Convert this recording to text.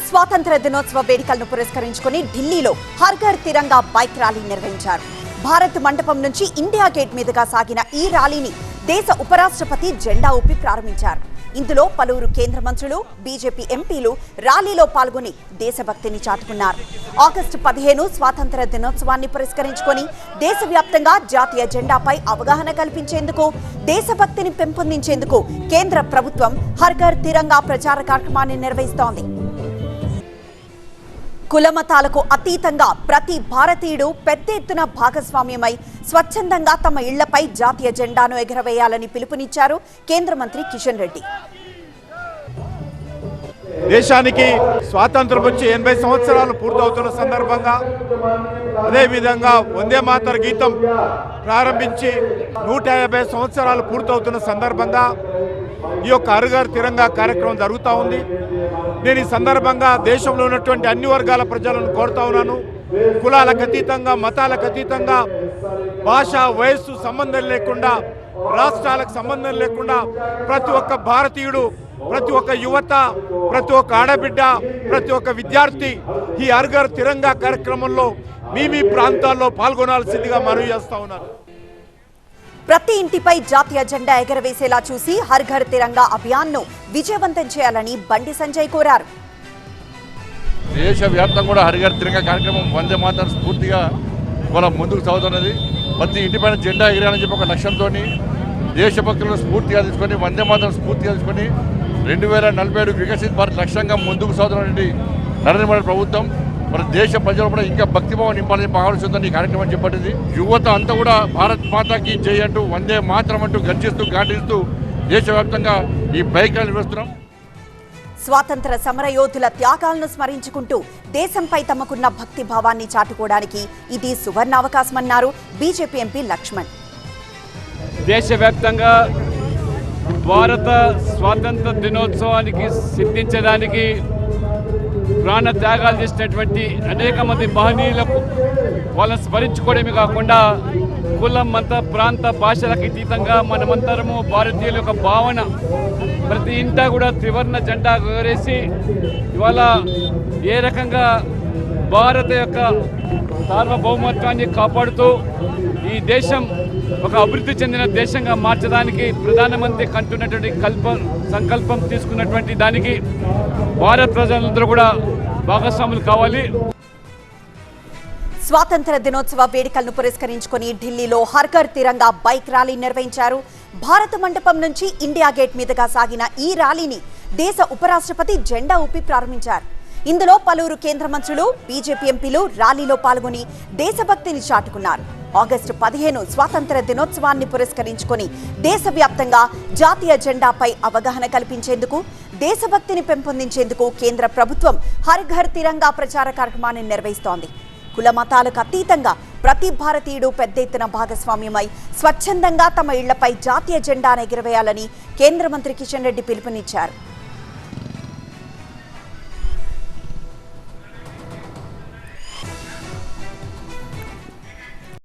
స్వాతంత్ర దినోత్సవ వేడుకలను పురస్కరించుకుని ఢిల్లీలో హర్ ఘర్ తిరంగా బైక్ ర్యాలీ నిర్వహించారు. భారత్ మండపం నుంచి ఇండియా గేట్ మీదుగా సాగిన ఈ ర్యాలీని దేశ ఉపరాష్ట్రపతి జెండా ఊపి ప్రారంభించారు. ఇందులో పలువురు కేంద్ర మంత్రులు, బీజేపీ ఎంపీలు ర్యాలీలో పాల్గొని దేశభక్తిని చాటుకున్నారు. ఆగస్టు 15 స్వాతంత్ర దినోత్సవాన్ని పురస్కరించుకొని దేశవ్యాప్తంగా జాతీయ జెండాపై అవగాహన కల్పించేందుకు, దేశభక్తిని పెంపొందించేందుకు కేంద్ర ప్రభుత్వం హర్ ఘర్ తిరంగా ప్రచార కార్యక్రమాన్ని నిర్వహిస్తోంది. కులమతాలకు అతీతంగా ప్రతి భారతీయుడు పెద్ద ఎత్తున భాగస్వామ్యమై స్వచ్ఛందంగా తమ ఇళ్లపై జాతీయ జెండాను ఎగరవేయాలని పిలుపునిచ్చారు కేంద్ర మంత్రి కిషన్ రెడ్డి. దేశానికి స్వాతంత్రం వచ్చి 80 సంవత్సరాలు పూర్తవుతున్న సందర్భంగా, అదేవిధంగా వందే మాతర గీతం ప్రారంభించి 150 సంవత్సరాలు పూర్తవుతున్న సందర్భంగా ఈ యొక్క హర్ ఘర్ తిరంగా కార్యక్రమం జరుగుతూ ఉంది. నేను ఈ సందర్భంగా దేశంలో ఉన్నటువంటి అన్ని వర్గాల ప్రజలను కోరుతా ఉన్నాను. కులాలకు అతీతంగా, మతాలకు అతీతంగా, భాష, వయస్సు సంబంధం లేకుండా, రాష్ట్రాలకు సంబంధం లేకుండా ప్రతి ఒక్క భారతీయుడు, ప్రతి ఒక్క యువత, ప్రతి ఒక్క ఆడబిడ్డ, ప్రతి ఒక్క విద్యార్థి ఈ హర్ ఘర్ తిరంగా కార్యక్రమంలో మీ ప్రాంతాల్లో పాల్గొనాల్సిందిగా మనవి చేస్తా ఉన్నారు. ప్రతి ఇంటిపై జాతీయ జెండా ఎగరవేసేలా చూసి హర్ ఘర్ తిరంగా అభియాన్ను విజయవంతం చేయాలని బండి సంజయ్ కోరారు. దేశవ్యాప్తంగా కూడా హర్ ఘర్ తిరంగా కార్యక్రమం వందే మాతరం స్ఫూర్తిగా మనం ముందుకు సాగుతున్నది. ప్రతి ఇంటిపైన జెండా ఎగరాలని చెప్పి ఒక లక్ష్యంతో దేశభక్తులను స్ఫూర్తిగా తీసుకొని, వందే మాతరం స్ఫూర్తిగా తీసుకొని 2047 వికసిత్ భారత్ లక్ష్యంగా ముందుకు సాగుతున్నటువంటి నరేంద్ర మోడీ ప్రభుత్వం మన దేశ ప్రజలు కూడా ఇంకా భక్తిభావం నింపాలని ఆలోచిస్తుందని ఈ కార్యక్రమం చేపట్టింది. యువత అంతా కూడా భారత్ మాతాకి జై అంటూ, వందే మాతరం అంటూ గర్జిస్తూ, గాండిస్తూ దేశవ్యాప్తంగా ఈ బైక్ ర్యాలీ నిర్వహిస్తున్నాం. స్వాతంత్ర సమరయోధుల త్యాగాలను స్మరించుకుంటూ దేశంపై తమకున్న భక్తి భావాన్ని చాటుకోవడానికి ఇది సువర్ణావకాశమన్నారు బీజేపీ ఎంపీ లక్ష్మణ్. దేశవ్యాప్తంగా భారత స్వాతంత్ర దినోత్సవానికి సిద్ధించడానికి ప్రాణ త్యాగాలు చేసినటువంటి అనేక మంది మహనీయులకు వాళ్ళని స్మరించుకోవడమే కాకుండా కులం, మత, ప్రాంత, భాషలకు అతీతంగా మనమంతరము భారతీయుల యొక్క భావన ప్రతి ఇంటా కూడా త్రివర్ణ జెండా ఎగరేసి ఇవాళ ఏ రకంగా భారత యొక్క సార్వభౌమత్వాన్ని కాపాడుతూ ఈ దేశం ఒక అభివృద్ధి చెందిన దేశంగా మార్చడానికి ప్రధానమంత్రి కంటున్నటువంటి సంకల్పం తీసుకున్నటువంటి దానికి భారత ప్రజలందరూ కూడా భాగస్వాములు కావాలి. స్వాతంత్ర దినోత్సవ వేడుకలను పురస్కరించుకుని ఢిల్లీలో హర్ ఘర్ తిరంగా బైక్ ర్యాలీ నిర్వహించారు. భారత మండపం నుంచి ఇండియా గేట్ మీదుగా సాగిన ఈ ర్యాలీని దేశ ఉపరాష్ట్రపతి జెండా ఊపి ప్రారంభించారు. ఇందులో పలువురు కేంద్ర మంత్రులు, బీజేపీ ఎంపీలు ర్యాలీలో పాల్గొని దేశభక్తిని చాటుకున్నారు. ఆగస్టు 15 స్వాతంత్ర దినోత్సవాన్ని పురస్కరించుకొని దేశవ్యాప్తంగా జాతీయ జెండాపై అవగాహన కల్పించేందుకు, దేశభక్తిని పెంపొందించేందుకు కేంద్ర ప్రభుత్వం హర్ ఘర్ తిరంగా ప్రచార కార్యక్రమాన్ని నిర్వహిస్తోంది. కుల మతాలకు అతీతంగా ప్రతి భారతీయుడు పెద్ద ఎత్తున భాగస్వామ్యమై స్వచ్ఛందంగా తమ ఇళ్లపై జాతీయ జెండాను ఎగురవేయాలని కేంద్ర మంత్రి కిషన్ రెడ్డి పిలుపునిచ్చారు.